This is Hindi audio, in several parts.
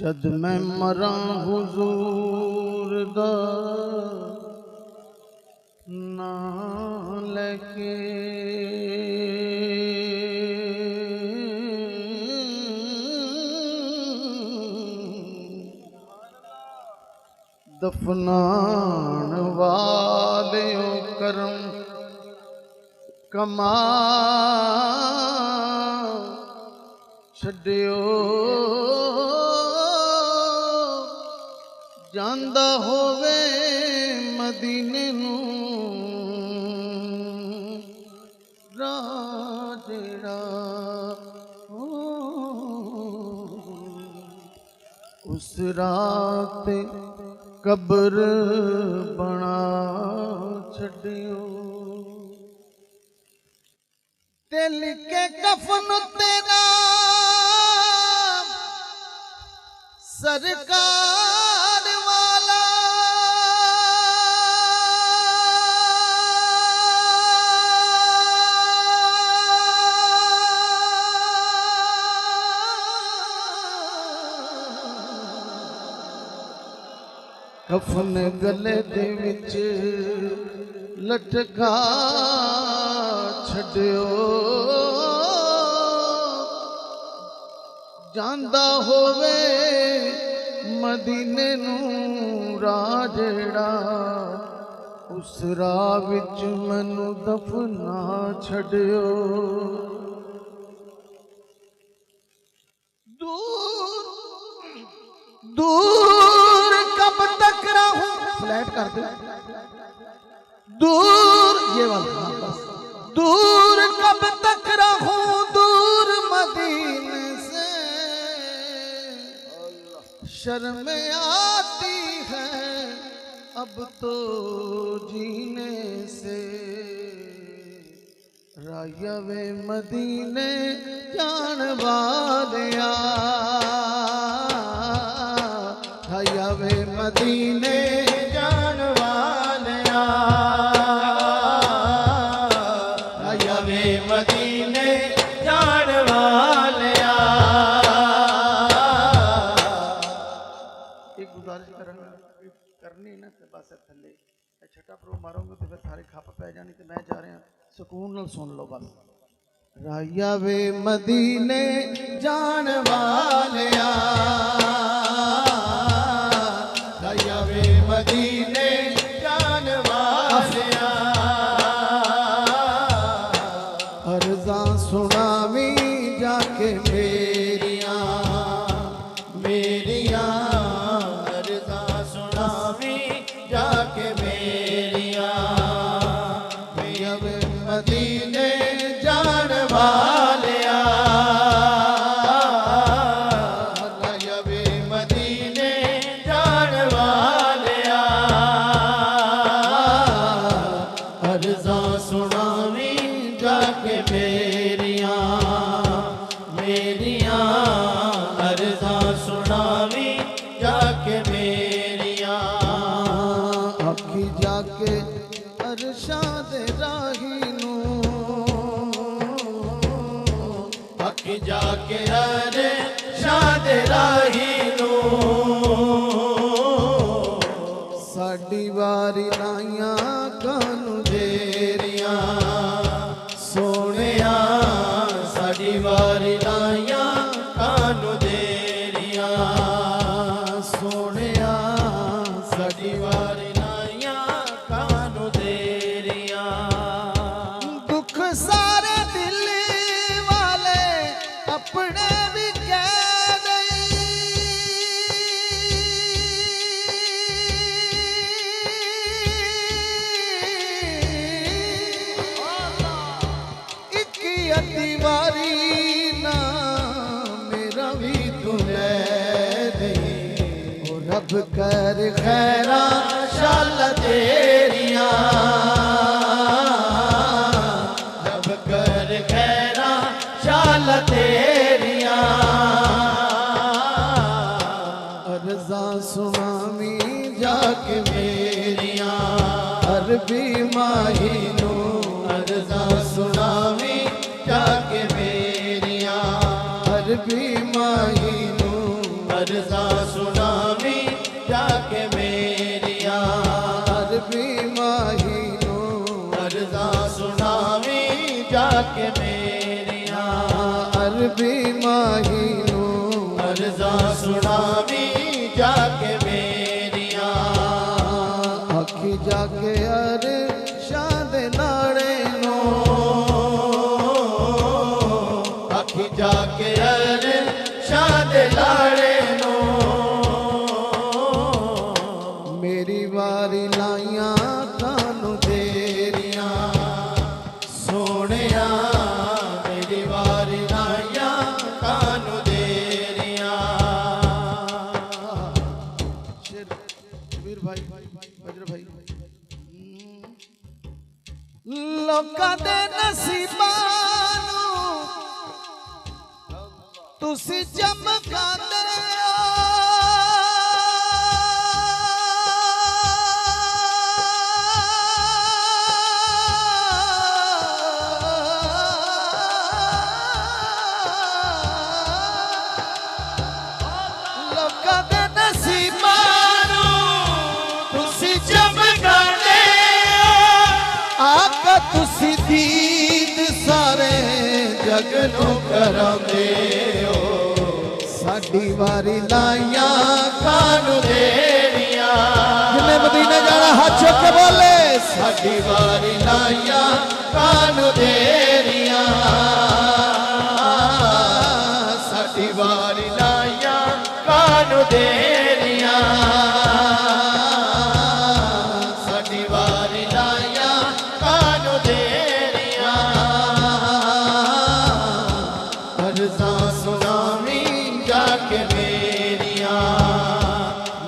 जद मैं मरा हुजूर दा नाम लेके दफनान वालियों करम कमा छड्यो जांदा होवे मदीने नू राह जेड़ा उस रात कब्र बना छड्यो दिल के कफन तेरा सरकार वाला कफन गले दे विच लटका छड्यो जांदा होवे मदीने नू राह जेड़ा उस राह विच मैनू दफना छड्यो दूर कब तक रहूं फ्लैट कर दे दूर ये वाला दूर कब तक रहूं दूर मदीने से शर्म आती है अब तो जीने से राया वे मदीने जान वालिया राया वे मदीने जान वालिया राया वे मदीने जान वालिया एक गुजारिश करनी ना तो बस थले छठा प्रो मारोगे तो फिर सारे खप पै जानी तो मैं जा रहा सुकून नाल सुन लो बस राया वे मदीने जान वालिया राया वे मदीने जान वालिया अर्ज़ां सुनावी जाके मेरिया मेरिया अर्ज़ां सुनावी जाके मेरिया राया वे मदीने जान वालिया राया वे मदीने जान वालिया अर्ज़ां सुनावी जाके मेरिया मेरिया अर्ज़ां सुनावी जाके मेरिया आखी जाके अरशाद राही नू आखी जाके अरशाद राही नू साडी वारी लाइया कानू देरिया सोनिया साडी वारी लाइया कानू देरिया सोनिया साडी वारी लाइया कानू देरिया दुख सारे दिल वाले अपने भी कह गई दीवारी ना मेरा भी तू ले दे ओ रब कर खैरा शाल तेरिया रब कर खैरा शाल तेरिया अर्ज़ां सुनावी जाके मेरिया अरबी माही नू अर्ज़ां सुनावी जाके मेरिया अरबी माही नू अर्ज़ा सुनावी जाके मेरिया अरबी माहीनो अर्ज़ा सुनावी जाके मेरिया अरबी माहीनो अर्ज़ा सुनावी जाके मेरिया आखी जाके अरशाद नाड़े नो आखी जाके अरशाद लाड़े नो मेरी वारी लाइयां कानू तेरिया सोनिया मेरी वारी लाइयां कानू देरिया वीर भाई वज्र भाई लोकां दे नसीबां नूं तुसी चमकांदे लोकां दे नसीबां नूं तुसी चमकांदे आका तुसी दीद सारे जग नूं करांदे हो साडी वारी लाइयां कानू देरिया जिन्ने मदीने जाना हाथ चुक के बोले साडी वारी लाइयां कानू देरिया साडी वारी लाइयां कानू देरिया साडी वारी लाइयां कानू देरिया अर्ज़ा सुनावी जाके मेरिया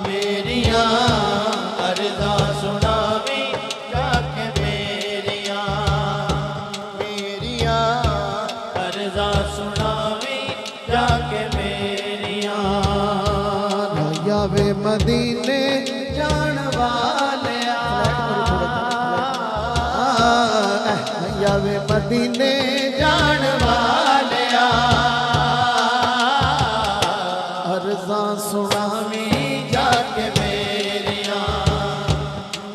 मेरिया अर्ज़ा सुनावी जाके मेरिया मेरिया अर्ज़ा सुनावी जाके मेरिया राया वे मदीने जान वालिया राया वे मदीने जान वालिया अर्ज़ा सुनावी जाके मेरिया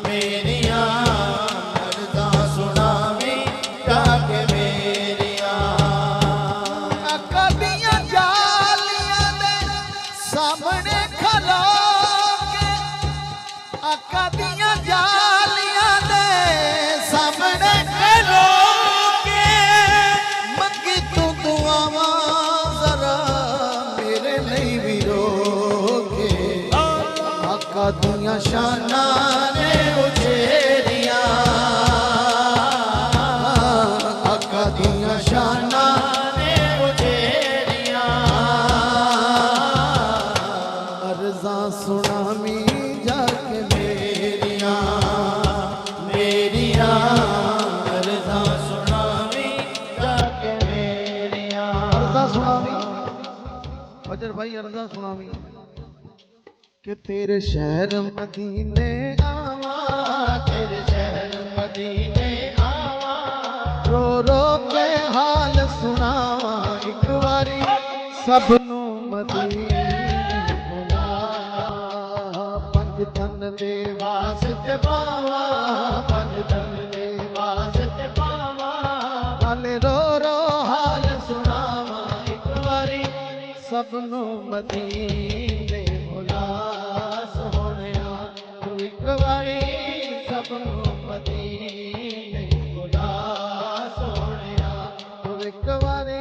मेरिया अर्ज़ा सुनावी जाके मेरिया आका दियां जालियां दे सामने खलो के आका दियां जालियां दे सामने खलो के मंगी तू दुआवां जरा मेरे लिए भी रोके आका दियां शाना ने उछेरिया आका दियां शाना ने उछेरिया अर्ज़ा सुनावी जाके मेरिया मेरिया अर्ज़ा सुनावी जाके मेरिया अर्ज़ा सुनावी वजर भाई अर्ज़ा सुनावी कि तेरे शहर मदीने आवा तेरे शहर मदीने आवा रो रो के हाल सुनावा एक बारी सब नू मदीने बुला पंज तन दे वास्ते पावा पंज तन दे वास्ते पावा हाले रो रो हाल सुनावा एक बारी सब नू मदीने बुला सोहणिया तू एक बारी सब नूं मदीने बुला सोहणिया तू एक बारी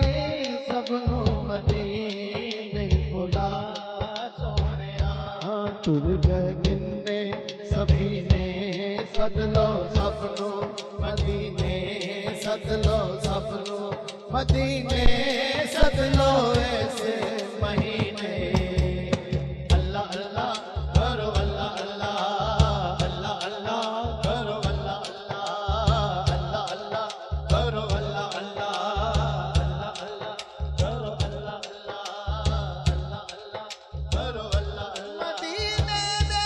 सब नू मदीने बुला सोहणिया हाँ तुर गए किन्ने सभी ने सदलो सबनो मदीने सदलो सबनो मदीने सदलो ऐसे महीने अल्लाह अल्लाह करो अल्लाह अल्लाह अल्लाह अल्लाह करो अल्लाह अल्लाह अल्लाह अल्लाह करो अल्लाह अल्लाह अल्लाह अल्लाह करो अल्लाह अल्लाह अल्लाह अल्लाह करो अल्लाह अल्लाह मदीने दे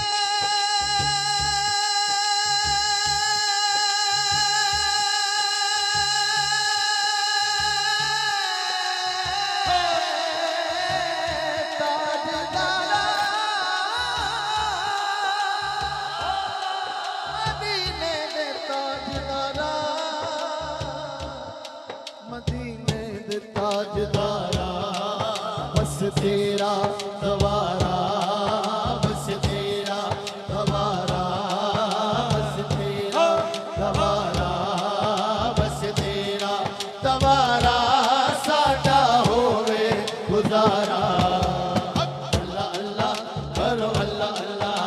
गवारा बस तेरा, गवारा बस तेरा, गवारा बस तेरा, गवारा साडा होवे गुजारा। अल्लाह अल्लाह करो, अल्लाह अल्लाह,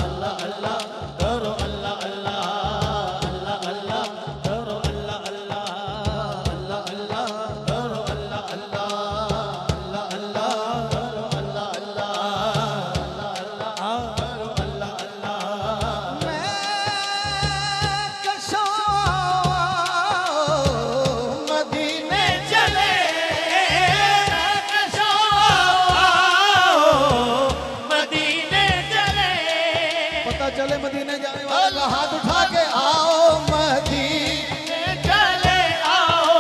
अल्लाह अल्लाह करो, अल्लाह अल्लाह, अल्लाह अल्लाह करो, अल्लाह अल्लाह, अल्लाह अल्लाह करो, अल्लाह अल्लाह, अल्लाह अल्लाह करो, अल्लाह अल्लाह, अल्लाह अल्लाह करो, अल्लाह अल्लाह। मैं कशा मदीने चले, कशा मदीने चले, पता चले मदीने जाने वाले का हाथ उठा के आओ मदीने चले आओ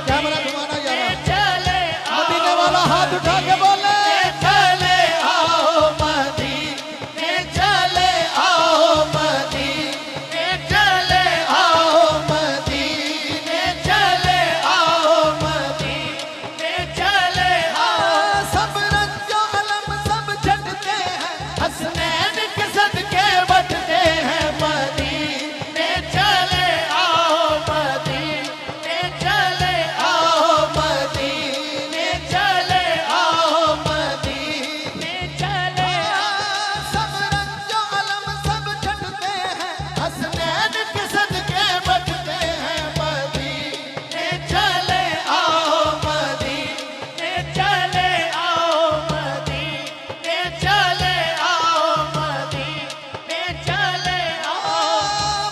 कैमरा घुमाना मदीने यार, चले मदीने वाला हाथ उठा के बोले चले आओ मदीने चले आओ मदीने चले आओ मदीने चले आओ मदीने चले आओ। सब रंजो अलम सब झटते हैं, हसनैन के सदके बटते हैं मदीने चले आओ मदीने चले आओ मदीने चले आओ मदीने चले आओ। सब रंजो अलम सब झटते हैं, हसनैन के सदके बटते हैं मदीने चले आओ मदीने चले आओ मदीने चले आओ मदीने चले आओ।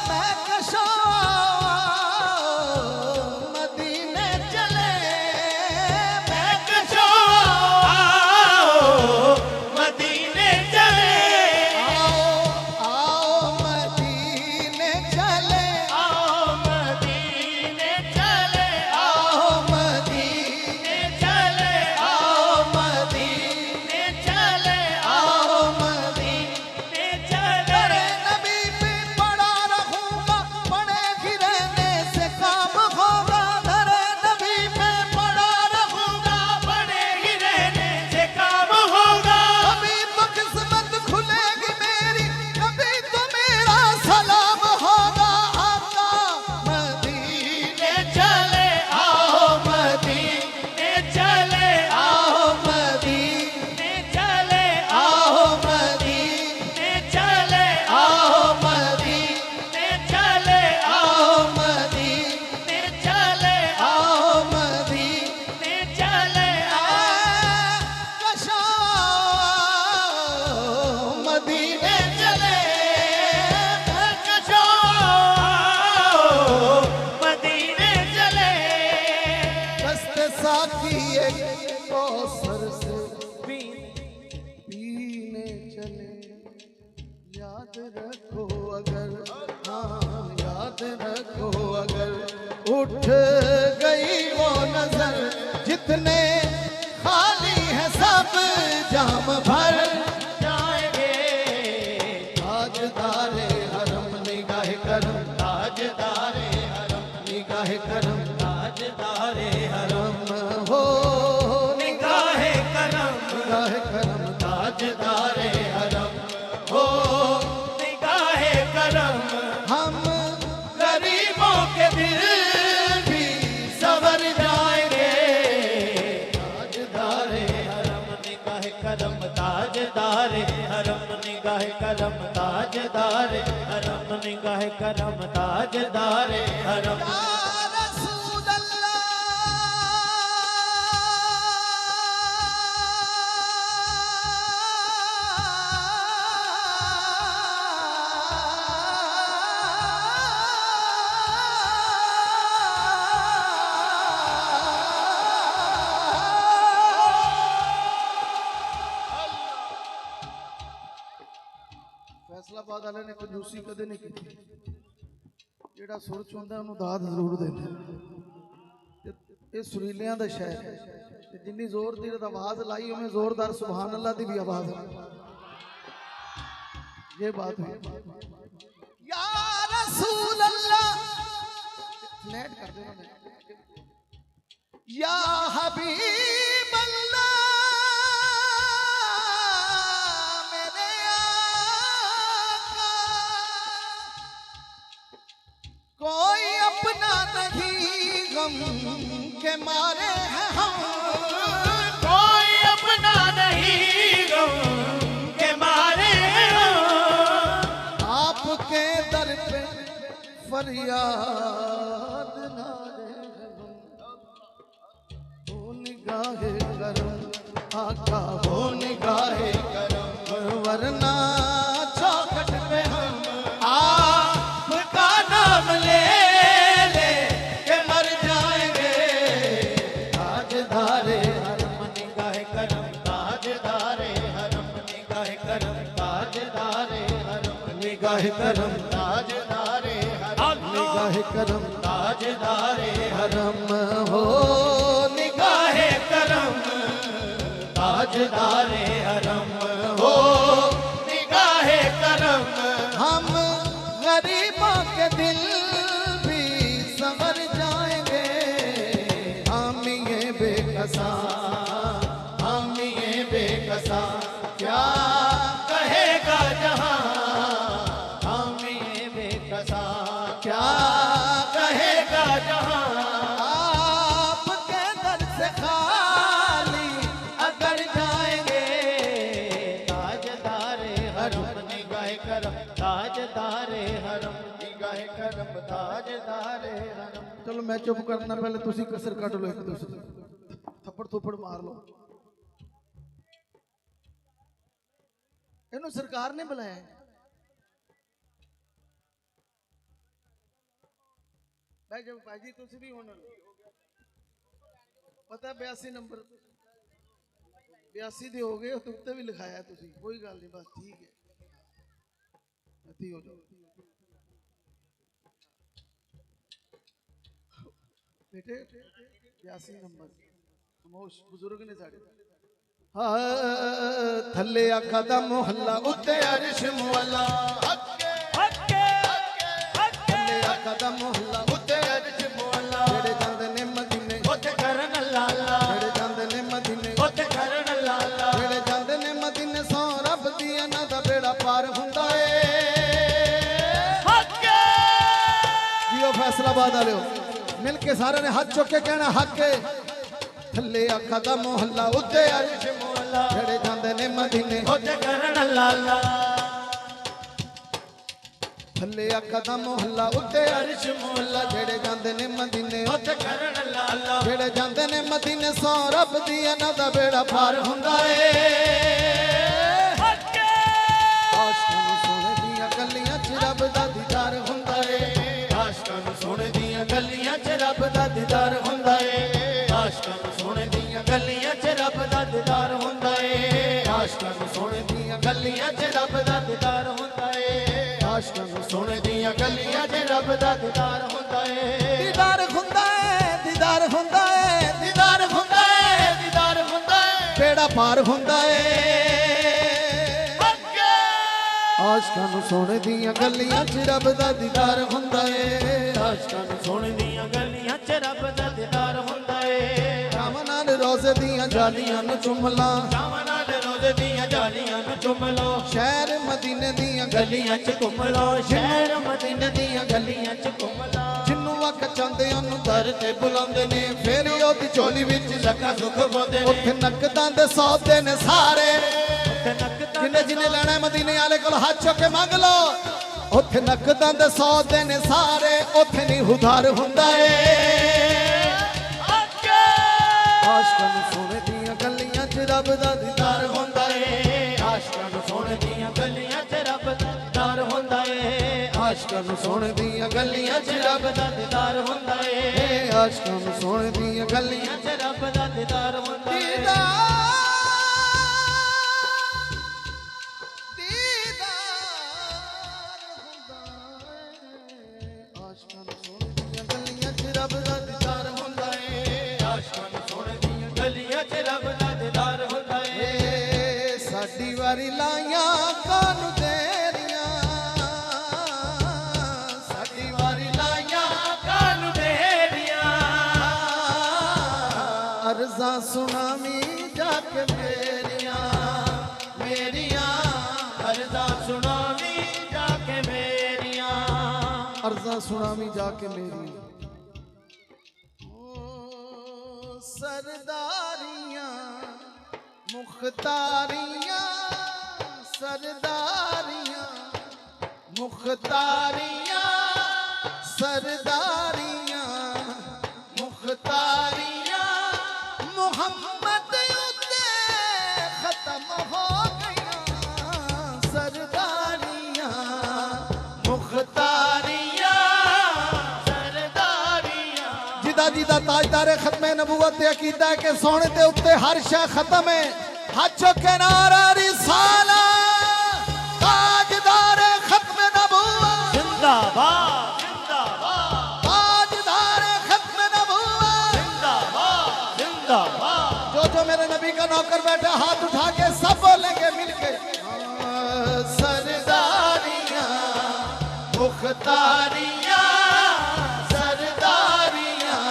मैं कशा मदीने चले, मैं कशो आओ मदीने चले आओ मदीने चले, आओ मदीने चले आओ मदीने चले आओ मदीने चले आओ मदीने चले। नबी पे पड़ा रहूंगा, पड़े ही रहने से काम होगा, धरे नबी पे पड़ा रहूंगा, बड़े ही रहने से काम होगा। कभी तो किस्मत खुलेगी मेरी, कभी तो मेरा सलाम होगा। आका मदीने मदीने चले आओ मदीने चले आओ मदीने चले आओ मदीने चले आओ मदीने चले आओ मदीने चले आओ मदीने चले आओ। कशा मदीने चले कशो मदीने चले। दस्ते साकी एक कौसर से पीने चले। याद रखो अगर, हाँ याद रखो अगर उठ गई वो नजर, जितने खाली है सब जाम भर जाएंगे ताजदारे हरम निगाह करम, ताजदारे हरम, निगाह करम ताजदारे हरम, हम हो निगाहे करम, निगाह करम ताजदारे हरम हो निगाहे करम। हम गरीबों के दिल भी सवर जाएंगे। ताजदारे हरम निगाह करम, ताजदारे हरम निगाह करम, ताजदारे हरम निगाह करम, ताजदारे हरम। या रसूल फैसलाबाद वाले ने कंजूसी कदे नहीं की, ਜਿਹੜਾ ਸੁਰ ਚ ਹੁੰਦਾ ਉਹਨੂੰ ਦਾਤ ਜ਼ਰੂਰ ਦਿੰਦੇ। ਇਹ ਸੁਰੀਲਿਆਂ ਦਾ ਸ਼ਹਿਰ ਹੈ, ਤੇ ਜਿੰਨੀ ਜ਼ੋਰ ਦੀ ਆਵਾਜ਼ ਲਾਈ ਉਹਨੇ ਜ਼ੋਰਦਾਰ ਸੁਭਾਨ ਅੱਲਾ ਦੀ ਵੀ ਆਵਾਜ਼ ਹੈ। ਇਹ ਬਾਤ है या रसूल अल्लाह, फ्लैट कर देना या हबीब अल्लाह, गम के मारे हैं हम, कोई अपना नहीं गम के मारे हो। आपके दर पे फरियाद ना दे वो निगाहे करम आका वो निगाहे करम, वरना चौखट पे हम आपका नाम ले ले के मर जाएंगे। ताजदारे हरम निगाहे करम ताजदारे हरम निगाहे करम ताजदारे हरम निगाहे करम ताजदारे हरम निगाहे करम ताजदारे हरम हो निगाहे करम ताजदारे हरम हो निगाहे करम। हम गरीबों के दिल भी संवर जाएंगे, हम ये बेकसा हम ये बेकसा क्या कहेगा जहां हम ये बेकसा क्या कहेगा जहां। आपके दर से खाली अगर जाएंगे, ताजदारे हरम निगाहे करम ताजदारे हरम निगाहे करम ताजदारे हरम। चलो मैं चुप करना, पहले तुसी कसर कट लो, एक दूसरे थप्पड़ थुप्पड़ मार लो। ਇਹਨੂੰ ਸਰਕਾਰ ਨੇ ਬੁਲਾਇਆ ਭਾਈ ਜੀ, ਭਾਈ ਜੀ ਤੁਸੀਂ ਵੀ ਹੁਣ ਪਤਾ 82 ਨੰਬਰ 82 ਦੇ ਹੋ ਗਏ, ਉੱਤੇ ਉੱਤੇ ਵੀ ਲਿਖਾਇਆ ਤੁਸੀਂ, ਕੋਈ ਗੱਲ ਨਹੀਂ, ਬਸ ਠੀਕ ਹੈ, ਇੱਥੇ ਹੋ ਜਾਓ बेटे 82 नंबर खामोश बुजुर्ग ने साढ़े थले आखा दा मोहल्ला उत्ते अरश मुअल्ला हक्के हक्के थले आखा दा मोहल्ला उत्ते अरश मुअल्ला जेड़े जांदे ने मदीने उत्ते करन लाला जेड़े जांदे ने मदीने उत्ते करन लाला जेड़े जांदे ने मदीने सो रब दी ना दा बेड़ा पार हुंदा ए। हक्के जियो फैसलाबाद वालियो मिल के सारे ने हाथ चुक के कहना हक है। थले आखा दा मोहल्ला उत्ते अरश मुअल्ला जेड़े जांदे ने मदीने उत्ते करन लाला थले आखा दा मोहल्ला उत्ते अरश मुअल्ला जेड़े जांदे ने मदीने उत्ते करन लाला जेड़े जांदे ने मदीने सो रब दी ना दा बेड़ा पार हुंदा ए। हक्के आशिकां नूं सोने दियां गलियां च रब दा दीदार हुंदा ए। आशिकां नूं सोने दियां गलियां च रब दा दीदार हुंदा ए। आशिकां नूं सोने दियां गलियां च रब दा दीदार हुंदा ए। आशिकां नूं सोने दियां गलियां च रब दा दीदार हुंदा ए। आशिकां नूं सोने दियां गलियां च रब दा दीदार हुंदा ए। दीदार हुंदा ए दीदार हुंदा ए दीदार हुंदा ए दीदार हुंदा ए बेड़ा पार हुंदा ए। हक्के आशिकां नूं सोने दियां गलियां च रब दा दीदार हुंदा ए। आशिकां नूं सोने दियां गलियां च रब दा दीदार हुंदा ए। राम नाल रोज़े दियां जालियां नूं चुम ला, शाम नाल रोज़ दियां जालियां नूं चुम लो। शहर मदीने दियां गलियां च घुम लो शहर मदीने दियां गलियां च घुम लो। जिन्नू वक चांदे ओनू दर ते बुलांदे ने, फेर ओदी झोली विच लखा सुख बोंदे उत्थे नकदां दे सौदे ने सारे। ते नकदां जिन्ने जिन्ने लेना है मदीने वाले कोल हाथ चुक के मंग लो, उत्थे नकदां दे सौदे ने सारे, उत्थे नहीं उधार हुंदा ए। हक्के आशिकां नूं सोने दियां गलियां च रब दा दीदार हुंदा ए। आशिकां नूं सोने दियां गलियां च रब दा दीदार हुंदा ए। आशिकां नूं सोने दियां गलियां च रब रब दा दीदार हुंदा ए। आशिकां नूं सोने दियां गलियां च रब दा दीदार हुंदा ए। दीदार आशिकां नूं सोने दियां गलियां च रब दा दीदार हुंदा ए। आशिकां नूं सोने दियां गलियां च रब दा दीदार हुंदा ए। साडी वारी लाइयां कानू तेरियां, साडी वारी लाइयां कानू तेरियां अर्ज़ां सुनावी जाके मेरियां मेरियां अर्ज़ां सुनावी जाके मेरियां अर्ज़ां सुनावी जाके मेरियां। ओ सरदारियां मुख्तारियां सरदारियां मुख्तारियां सरदारियां मुख्तारियां मोहम्मद उत्ते खत्म हो गईयां सरदारियां मुख्तारियां सरदारियां जिदा जिदा ताजदार खत्मे नबूवत ते अकीदा है कि सोने ते उत्ते हर शय खत्म है हज के नारा रिसाला ताजदार खत्मे नबूवत जिंदाबाद जिंदाबाद ताजदार खत्मे नबूवत जिंदाबाद जिंदाबाद। जो मेरे नबी का नौकर बैठा हाथ उठा के सब बोलेंगे मिलके सरदारियां मुख्तारियां सरदारियां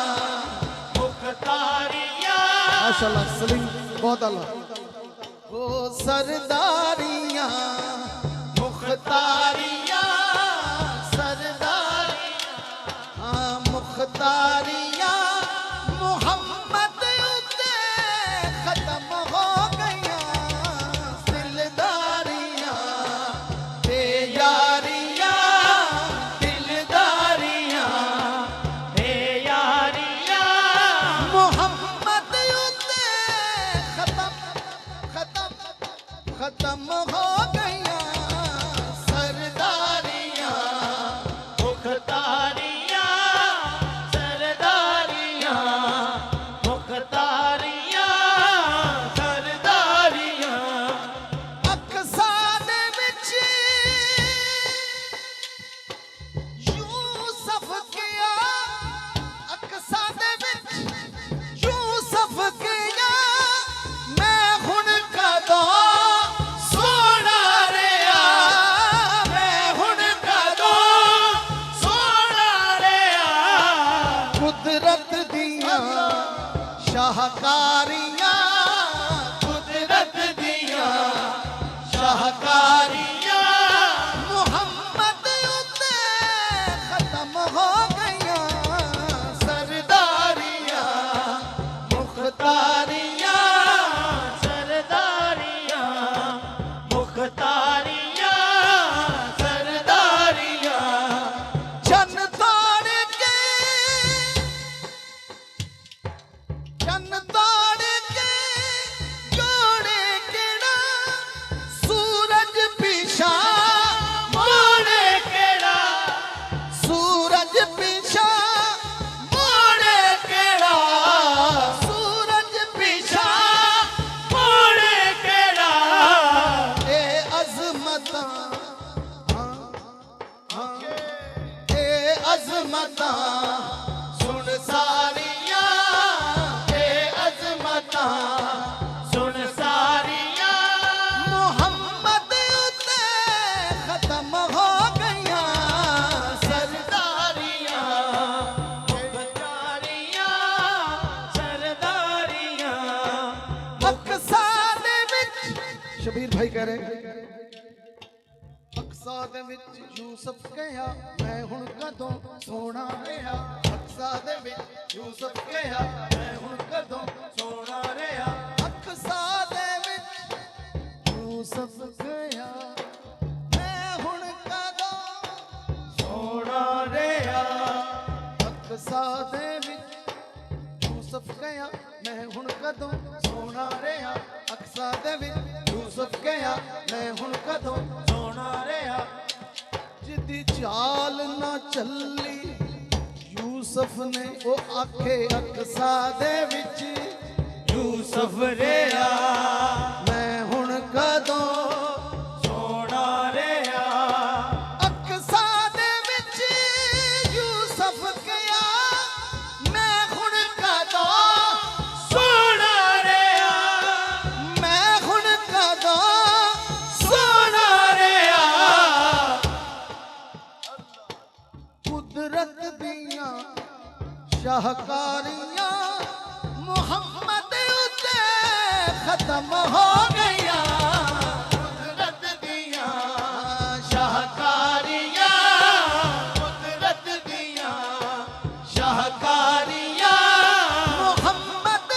मुख्तारियां माशाल्लाह सलीम बहुत आला वो सरदारियां मुख्तारियां सरदारियां मुख्तारियां मोहम्मद उत्ते खत्म हो गईयां दिलदारियां बेयारियां दिलदारियां बेयारियां मोहम्मद उत्ते खत्म हो गईयां सरदारियां मुख्तारियां सरदारियां मुख्तारियां सरदारियां। अक्सा दे विच यूसुफ किया अक्सा दे विच यूसुफ किया मैं हुण कदों सोना रिया मैं हुण कदों सोना रिया कुदरत दियां शाहकारियां कुदरत दियां शाहकारियां मोहम्मद उत्ते खत्म हो गईयां सरदारियां मुख्तारियां सरदारियां मुख्तारियां सरदारियां। जन ताड़ के जोड़े केड़ा सूरज पीछा मोड़े केड़ा सूरज पीछा मोड़े केड़ा सूरज पीछा मोड़े केड़ा ए अजमता ए अजमता सुन सारियां ए अजमता सुन सारियां मोहम्मद उत्ते खत्म हो गईयां सरदारियां मुख्तारियां सरदारियां। अक्सा दे विच शबीर भाई कह रहे अक्सा दे विच यूसुफ कहा मैं हुण कदों सोना रिहा अक्सा दे विच यूसुफ कहा मैं हुण कदों सोना रिया अक्सा दे विच यूसुफ कहा मैं हुण कदों सोना रिया अक्सा दे विच यूसुफ कहा मैं हुण कदों सोना रिहा अक्सा दे विच यूसुफ कहा मैं हुण कदों सोना रिया जिदी चाल ना चली यूसुफ ने वो आखे अक्सा दे विच यूसुफ रिया मैं हुण कदों सोना रिया अक्सा दे विच यूसुफ कहा मैं हुण कदों सोना रिया मैं हुण कदों सोना रिया कुदरत दियां शाहकारियां मोहम्मद उत्ते खत्म हो गईयां कुदरत दियां शाहकारियां कुदरत दियां शाहकारियां मोहम्मद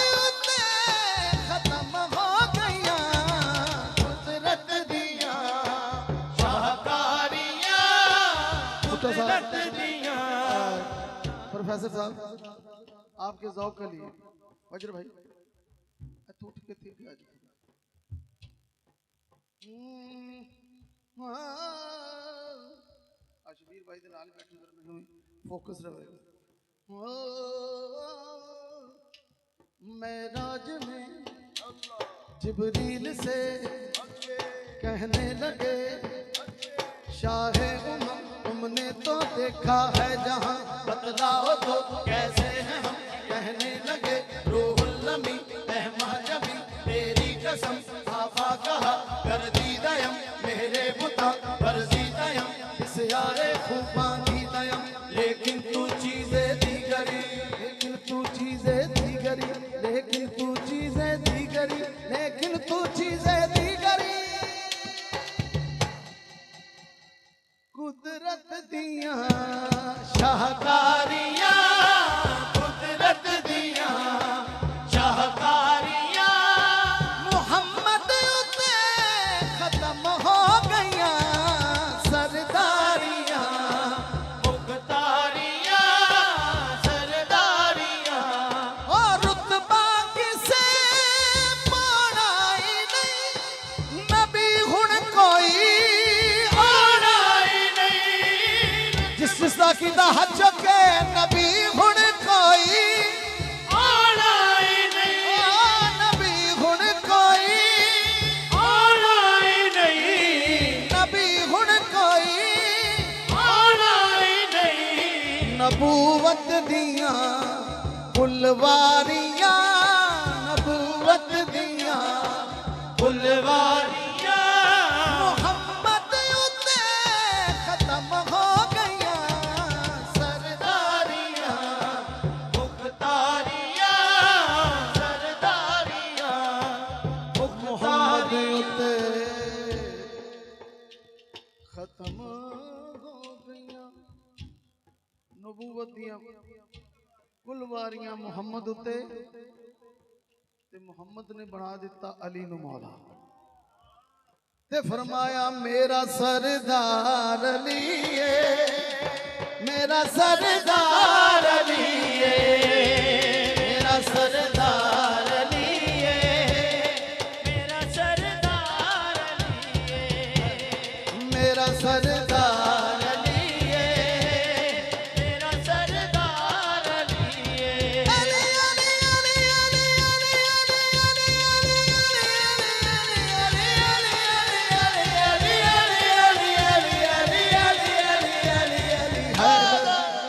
प्रोफेसर साहब आपके ज़ौक़ के लिए वज्र भाई तू उठ के थी आज अशबीर भाई दलाल बैठे मैंने फोकस रहे मैं राज में जिबरील से कहने लगे शाहे तुमने तो देखा है जहां बतलाओ तो कैसे हैं हम कहने लगे रूहुल अमी महजबी तेरी कसम साफा कहा कर दी दयम मेरे बुता पर दी दयम इस यारे खूबा दी दयम लेकिन तू चीजें दीगरी लेकिन तू चीजें दीगरी लेकिन तू चीजें दीगरी लेकिन तू चीजें दीगरी कुदरत दिया शाहकारियां कुदरत दिया शाहकारियां मोहम्मद उते खत्म हो गया सरदारियां मुख्तारियां सरदारियां और रुतबा किसे पानाई नहीं नबी हुण कोई जिसका कीदा हथ चुके नबी हुण कोई आना ही नहीं नबी हुण कोई आना ही नहीं नबी हुण कोई आना ही नहीं नबूवत दिया फुलवारियां नबूवत दिया फुलवारियां मोहम्मद उते खत्म हो खत्म हो गया नबूवत दियां कुलवारियां मुहम्मद उते ते मुहम्मद ने बना दिता अली नु मौला ते फरमाया मेरा सरदार अली है मेरा सरदार अली है मेरा सरदार अली है मेरा सरदार अली है मेरा सरदार अली है मेरा सरदार अली है अली अली अली अली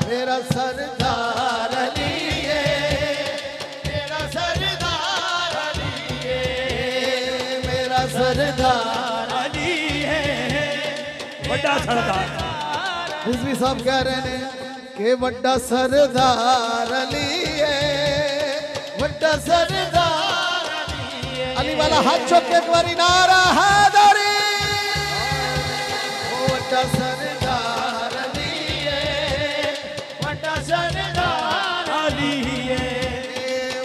मेरा सरदार अली है मेरा सरदार अली है मेरा सरदार अली है बड़ा सरदार रिजवी साहब कह रहे हैं कि बड़ा सरदार अली है बड़ा सरदार अली है अली वाला हाथ चुक के एक बारी नारा हैदरी ओ बड़ा सरदार अली है बड़ा सरदार अली है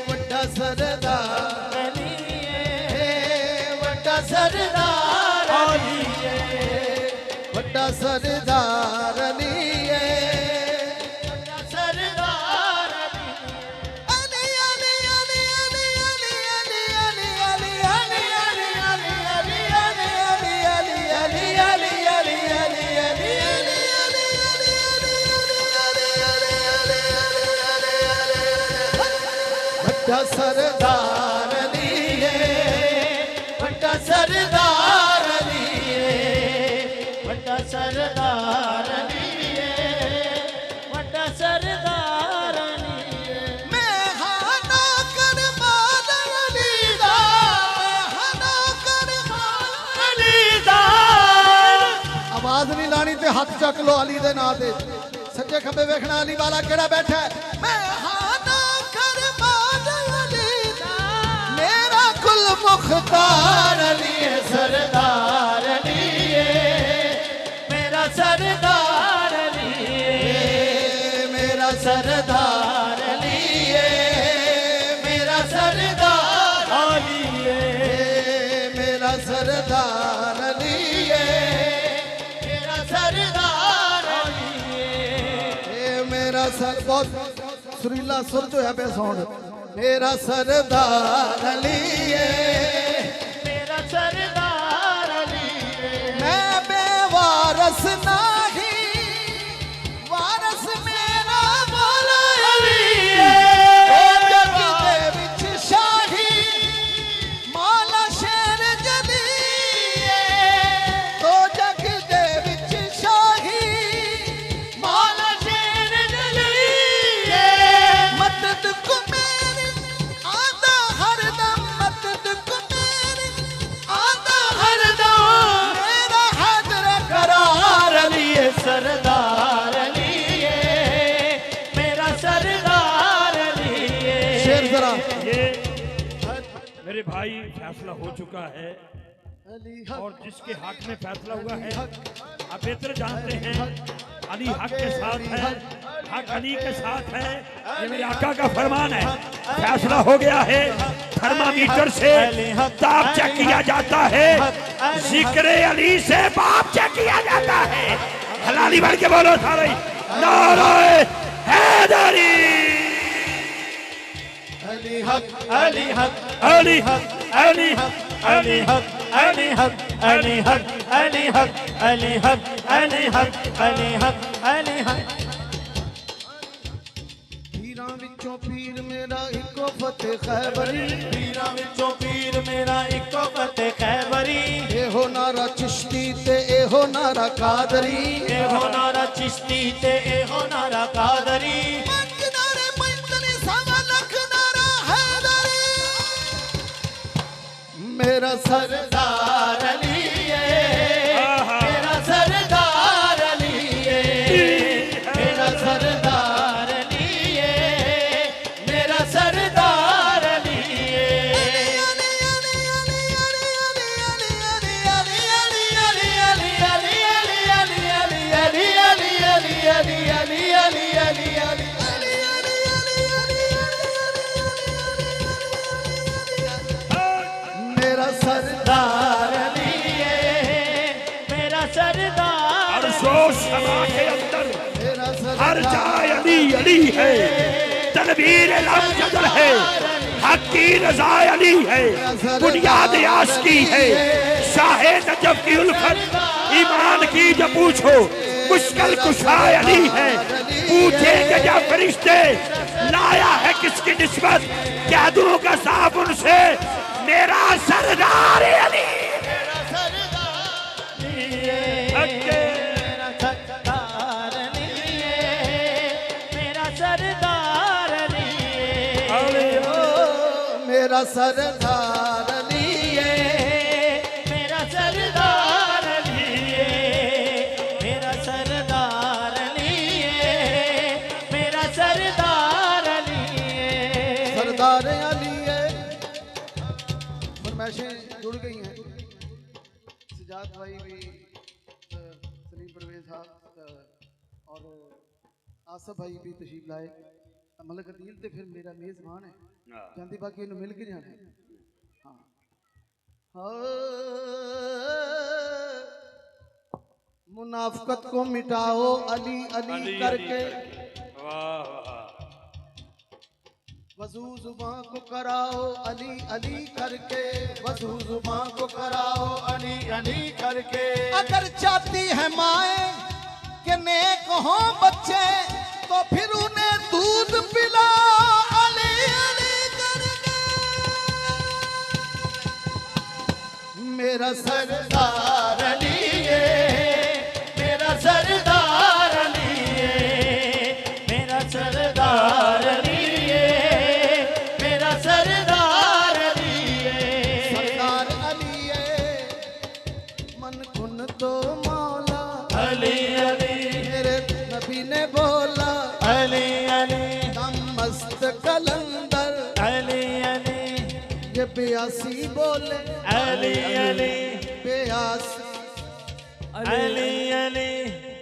बड़ा सरदार अली है बड़ा सरदार अली है बड़ा सरदार अली है बड़ा सरदार अली अली अली अली अली अली अली अली अली अली अली अली अली अली अली अली अली अली बड़ा सरदार अली है बड़ा सरदार अली है बड़ा सरदार अली है बड़ा सरदार अली है मैं हाना कर माल अली दा मैं हाना कर माल अली दा आवाज नहीं लानी ते हाथ चक लो अली दे नाम ते सज्जे खब्बे वेखना अली वाला केड़ा बैठा है मैं हाना कर माल अली दा मेरा कुल मुख्तार अली है सरदार अली है मेरा सरदार अली है मेरा सरदार अली है मेरा सरदार अली है मेरा सरदार अली है मेरा सरदार अली है मेरा सर बहुत सुरीला सुर जो है बे साउंड मेरा सरदार अली है मेरा सरदार अली है मैं बेवारस नहीं वारस मेरा मौला अली है ओ जग दे विच शाही मौला शेर जली है तो जग दे विच शाही मौला शेर जली है मदद को मेरी आदा हरदम मदद को मेरी आदा हरदम मेरा हैदर करार अली है सरदार अली है मेरा सरदार अली है शेर जरा ये मेरे भाई फैसला हो चुका है अली और जिसके हक में फैसला हुआ है आप बेहतर जानते हैं अली हक के साथ है हक अली के साथ है ये मेरे आका का फरमान है फैसला हो गया है थर्मामीटर से ताप चेक किया जाता है जिक्र अली से बाप चेक किया जाता है हलाली बढ़ के बोलो सारे नारे हैदरी अली हक अली हक अली हक अली हक अली हक अली हक अली हक अली हक अली हक अली हक अली हक अली हक पीरां विचों पीर मेरा इको फतेह खैबरी पीरां विचों पीर मेरा इको फतेह खैबरी एहो नारा चिश्ती ते एहो नारा कादरी एहो नारा चिश्ती ते एहो नारा कादरी पंज नारे पैंतनी सवा लख नारा हैदरी मेरा सरदार अली है मेरा सरदार अली है मेरा सरदार अली है मेरा सरदार अली है मेरा सरदार अली है मेरा सरदार हर सो समा के अंदर मेरा हर सरदार जाए अली अली है तनवीर लमजदर है हक की रजा अली है बुनियाद आशिकी है शाहे नजफ की उल्फत ईमान की जो पूछो मुश्किल कुशा अली है पूछेंगे क्या फरिश्ते लाया है किसकी निस्बत क्या दूं का साफ उनसे मेरा सरदार अली मेरा सरदार अली है मेरा सरदार अली है मेरा सरदार अली मेरा सरदार अली है मेरा सरदार अली है मेरा सरदार अली है सरदार अली है फरमाइशें जुड़ गई हैं सजाद भाई भी सलीम परवेज साहब और आसफ भाई भी तशरीफ लाए मलक अदील ते फिर मेरा मेज़बान है जानती बाकी इन्हों मिल के जाना हाँ मुनाफकत को मिटाओ अली अली करके वजू जुबां को कराओ अली अली करके वजू जुबां को कराओ अली अली करके अगर चाहती है माए कि नेक हो बच्चे तो फिर उन्हें दूध पिलाओ अली अली करके मेरा सरदार अली है मेरा सरदार अली है मेरा सरदार अली है मेरा सरदार अली है सरदार अली है मन कुन तो मौला अली अली मेरे नबी ने बोला अली अली दम मस्त कलंदर अली अली ये बेयासी बोले अली अली बेयासी अली अली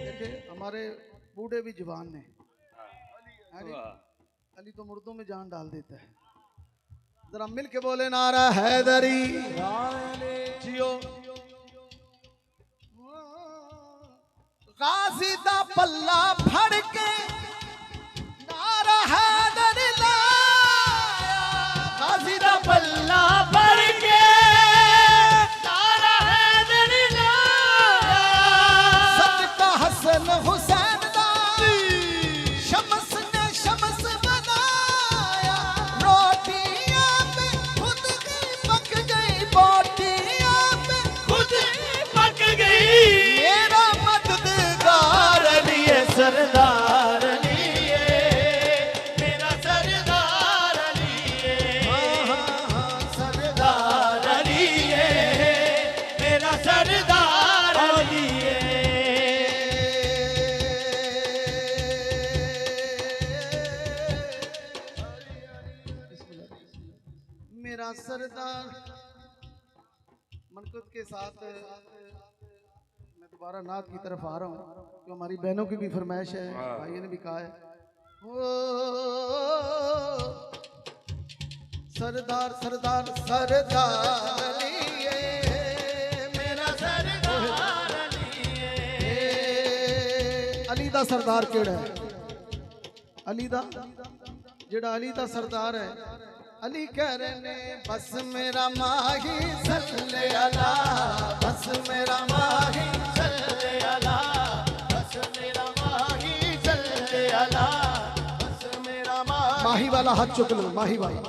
देखे हमारे बूढ़े भी जवान ने है जी? अली तो मुर्दों में जान डाल देता है जरा मिल के बोले नारा हैदरी जियो गाजी दा पल्ला फड़ के नारा हैदरी इसके साथ मैं दोबारा नात की तरफ आ रहा हूँ, जो हमारी बहनों की भी फरमाइश है, भाइयों ने भी कहा है। ओ सरदार सरदार सरदार अली है, मेरा सरदार अली है। अली दा सरदार केड़ा है? अली दा जेड़ा अली दा सरदार है, अली कह रहे ने बस मेरा माही सल्ले अला, बस मेरा माही सल्ले अला, बस मेरा माही सल्ले अला, बस मेरा माही वाला हाथ चुक लो, माही वाला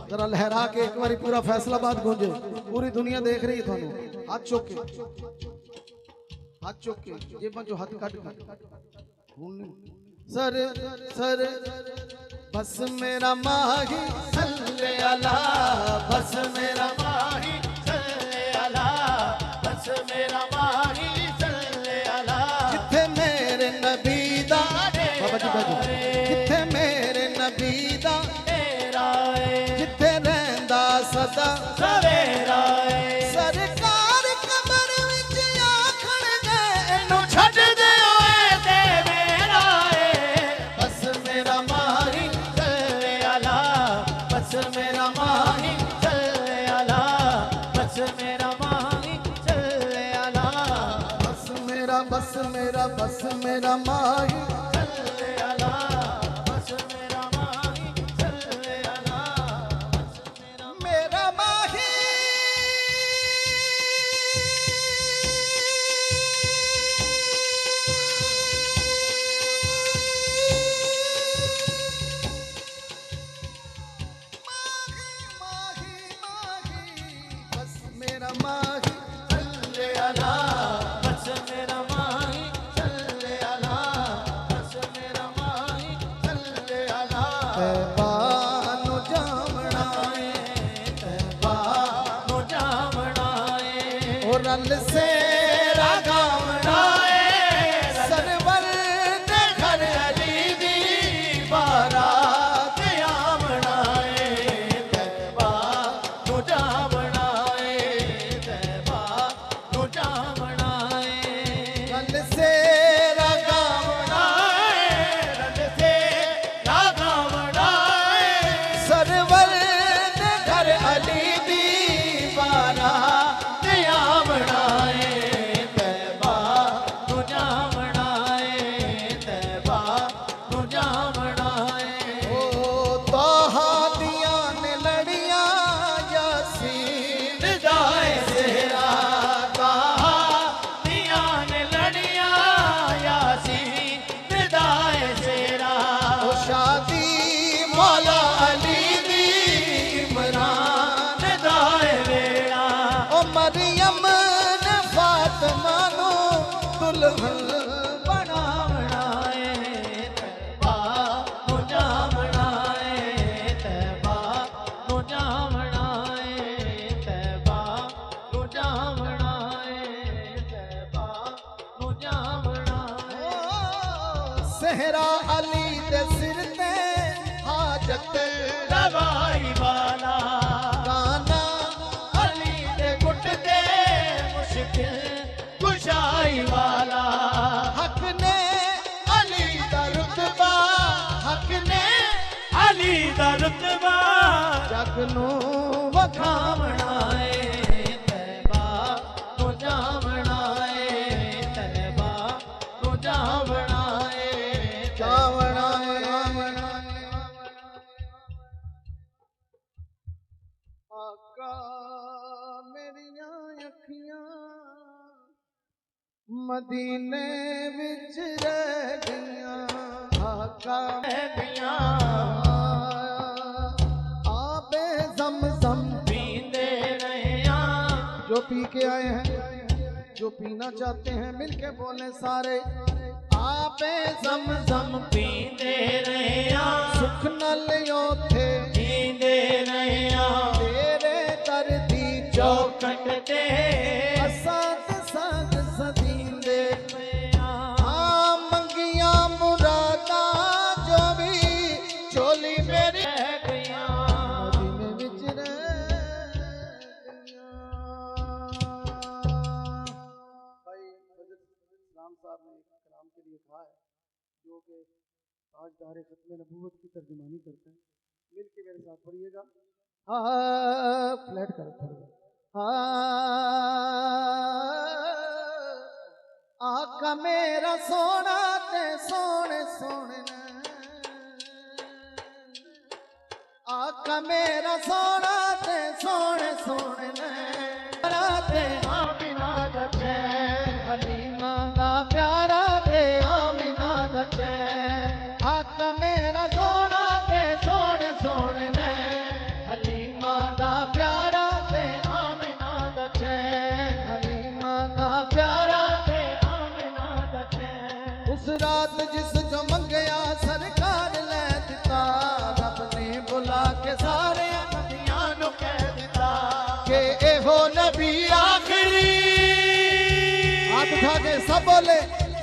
जरा लहरा के एक बारी पूरा फैसलाबाद गूंजे, पूरी दुनिया देख रही है थानू। हाथ चुक के, हाथ चुक के, जेबां चो हाथ कट सर सर बस मेरा माही सल्ले अला, बस मेरा माही सल्ले अला, बस मेरा माही सल्ले अला। जिथे मेरे नबी दा बाबा जी बैठो, जिथे मेरे नबी दा तेरा है, जिथे रहंदा सदा सवेरा है। सरकार कबर विच आखण दे इन्नू छड्ड दे ओए ते मेरा है। बस मेरा माही सल्ले अला, बस मेरा माही सल्ले अला, बस मेरा माही सल्ले अला, बस मेरा बस मेरा बस मेरा माही सल्ले अला, बस मेरा माही सल्ले अला, बस मेरा माही बस मेरा माही सल्ले अला, बस मेरा माही सल्ले अला, बस मेरा माही सल्ले अला। तैबा नु जावना है, तैबा नु जावना है, ओ रल से रागावना है, सरवर दे घर अली दी बारात आवना है। तैबा नु जावना है, तैबा नु जावना है, रल से रागावना है, रल से रागावना है, सरवर दे घर अली दी बारात आवना है। तैबा नु जावना है, तैबा नु जावना है। ओ तोहा दियां ने लड़ियां यासीन जाए सेरा, तोहा दियां ने लड़ियां यासीन जाए सेरा। ओ शादी मौला अली दी इमरान दाए वेड़ा, ओ मरियम ने फातिमा नु दुल्हन बनावना है। तैबा नु जावना है, तैबा नु जावना है, तैबा नु जावना है, तैबा नु जावना है। सहरा अली दे सिर ते हाजत रवाई वाला, गाना अली दे गुट ते मुश्किल कुशाई वाला। हक ने अली दा रुतबा, हक ने अली दा रुतबा जग नू वखावना है। तैबा नु जावना है, तैबा नु जावना है, जावना है। आका मेरियां अखियां मदीने विच रह गईयां, आका मेरियां आबे ज़मज़म पींदे रहियां। जो पी के आए हैं, जो पीना चाहते हैं, मिलके बोले सारे आबे ज़मज़म पींदे रहियां। सुख नल योथे पींदे रहियां, तेरे दर दी चौखट ते असां ते संग सदींदे रहियां। हाँ मंगियां मुरादां जो भी चोली मेरी रह गईयां, मदीने विच रह गईयां। ने एक कलाम के लिए कहा है जो कि ताजदार खत्म नबूवत की तर्जुमानी करते हैं। मिल के मेरे साथ पढ़िएगा। फ्लैट कर आका मेरा सोना ते सोने सोने आका मेरा सोना ते सोने सोने ते आमिना दा चैन हलीमा दा प्यारा ते आमिना दा चैन आका मेरा सोना ते सोने सोने हलीमा दा प्यारा ते आमिना दा चैन हलीमा दा प्यारा ते आमिना दा चैन। उस रात जिस जो मंगया सरकार ले दिता रब ने बुला के सारे नबियां नु कह दिता कि एहो नबी आखिरी। हाथ उठा के सब बोले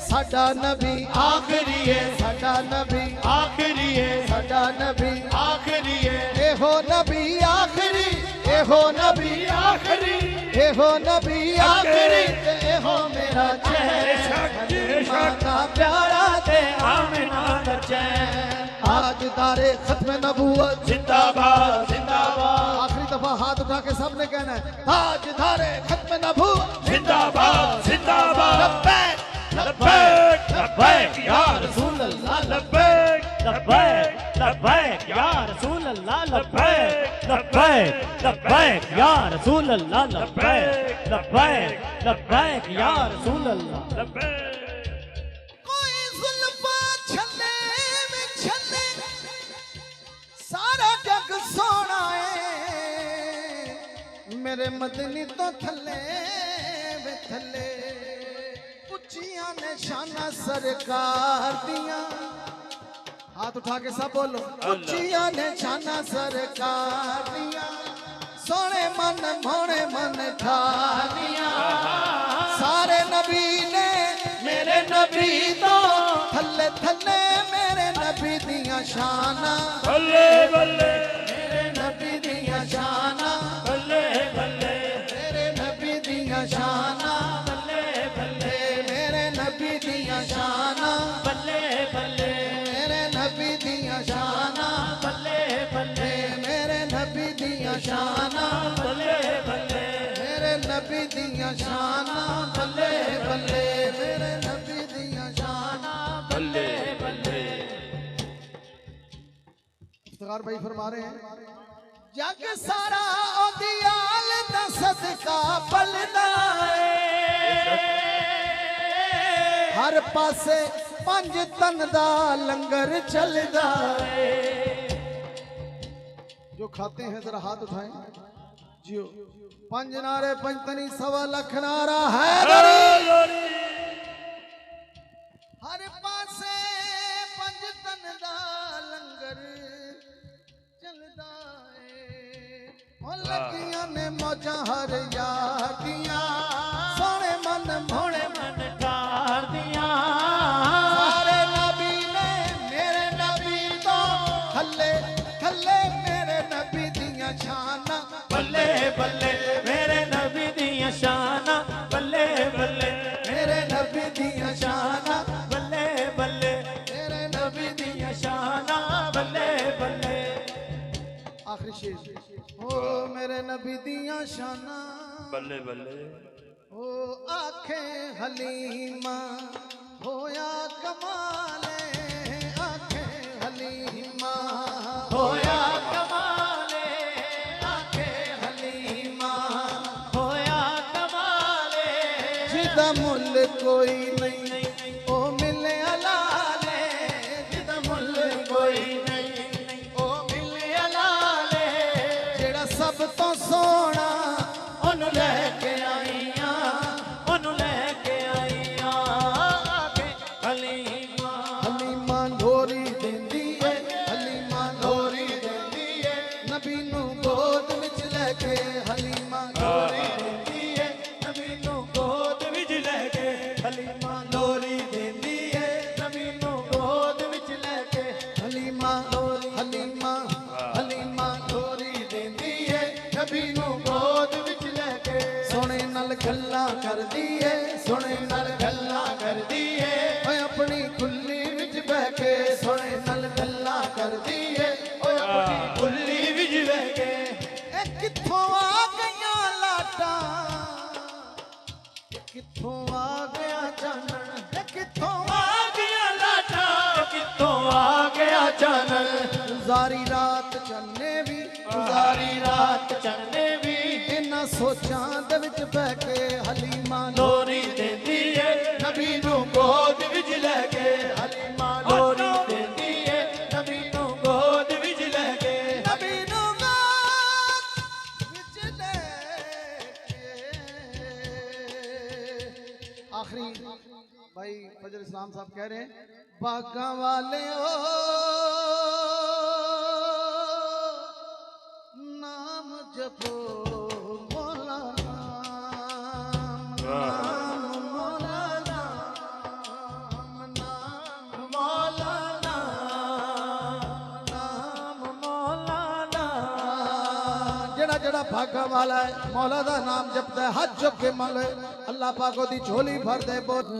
साडा नबी आखिरी है साडा नबी आखिरी है साडा नबी आखिरी है एहो नबी आखिरी एहो नबी आखिरी एहो नबी आखिरी एहो मेरा चैन का प्यारा ते आमिना दा चैन। आज दारे खत्म नबूवत जिंदाबाद जिंदाबाद। आखिरी दफा हाथ उठा के सबने कहना है ताज धारे खत्म नबूवत जिंदाबाद जिंदाबाद। लब्बैक लब्बैक लब्बैक या रसूल अल्लाह लब्बैक लब्बैक लब्बैक या रसूल अल्लाह लब्बैक लब्बैक लब्बैक या रसूल अल्लाह लब्बैक लब्बैक लब्बैक या रसूल अल्लाह लब्बैक। कोई जुल्फा छले में छले सारा जग सोना है मेरे मदनी तो थले वे थले उच्चियां ने शाना सरकार दिया। हाथ उठा के सब बोलो उच्चियां ने शाना सरकार दिया सोने मन मोने मन ठानिया सारे नबी ने मेरे नबी तो थले थले मेरे नबी दिया शाना बल्ले बल्ले मेरे नबी दिया शाना बल्ले बल्ले मेरे नबी दिया शाना बल्ले बल्ले मेरे नबी दिया शाना बल्ले बल्ले मेरे नबी दिया शाना बल्ले बल्ले मेरे नबी दिया शाना बल्ले बल्ले मेरे नबी दिया शाना बल्ले बल्ले मेरे नबी दिया शाना बल्ले बल्ले। इफ्तिखार भाई फरमा रहे हैं जग सारा ओदियाल दा सदका पलदा हर पासे पंज तन दा लंगर चलदा जो खाते हैं जरा हाथ उठाएं जियो पंज नारे पंजतनी सवा लख नारा है हर पासे पंज तन दा लंगर चलदा ओ लगियां ने मौजां हर यार दियां सोने मन मोने मन ठार दिया सारे नबी ने मेरे नबी तो थल्ले थल्ले मेरे नबी दियां शाना बल्ले बल्ले मेरे नबी दिया शाना बल्ले बल्ले मेरे नबी दियां शाना बल्ले बल्ले मेरे नबी दिया शाना बल्ले बल्ले आखिरी शेर ओ मेरे नबी दियां शाना बल्ले बल्ले ओ आंखें हलीमा होया कमाले आंखें हलीमा होया कमाले आंखें हलीमा होया कमाले जिदा मुल कोई नहीं ओ मिले अलाले जिदा मुल कोई नहीं ओ मिले अलाले जेड़ा सब तो सोना ओनु लेके आईयां ਉਹਨੂੰ ਲੈ ਕੇ ਆਈਆਂ ਆਕੇ ਹਲੀਮਾ हलीमा ढोरी देंदी है हलीमा ढोरी देंदी है नबी नू गोद विच लेके हलीमा ढोरी देंदी है ਨਬੀ ਨੂੰ ਗੋਦ ਵਿੱਚ ਲੈ ਕੇ ਹਲੀਮਾ ਲੋਰੀ ਦਿੰਦੀ ਏ ਨਬੀ ਨੂੰ ਗੋਦ ਵਿੱਚ ਲੈ ਕੇ हलीमा हलीमा हलीमा ढोरी देंदी है नबी नू गोद विच लेके सोने नाल गल्लां करदी है सोने नाल गल्लां करदी है ਚੰਨੇ ਵੀ ਗੁਜ਼ਾਰੀ ਰਾਤ ਚੰਨੇ ਵੀ ਇਹਨਾਂ ਸੋਚਾਂ ਦੇ ਵਿੱਚ ਬਹਿ ਕੇ ਹਲੀਮਾ ਲੋਰੀ ਦਿੰਦੀ ਏ ਨਬੀ ਨੂੰ ਗੋਦ ਵਿੱਚ ਲੈ ਕੇ ਹਲੀਮਾ ਲੋਰੀ ਦਿੰਦੀ ਏ ਨਬੀ ਨੂੰ ਗੋਦ ਵਿੱਚ ਲੈ ਕੇ ਨਬੀ ਨੂੰ ਗੋਦ ਵਿੱਚ ਲੈ ਕੇ आखिरी भाई फजल इस्लाम साहब कह रहे हैं बागा वाले ओ नाम जपो मौला नाम मौला नाम ਮੌਲਾਨਾ नाम ਮੌਲਾਨਾ ਜਿਹੜਾ ਜਿਹੜਾ ਭਾਗਾ ਵਾਲਾ ਹੈ ਮੌਲਾ ਦਾ ਨਾਮ ਜਪਦਾ ਹੈ ਹੱਥ ਚੁੱਕ ਕੇ ਮੰਗ ਅल्लाह पाक दी झोली भर दे बोल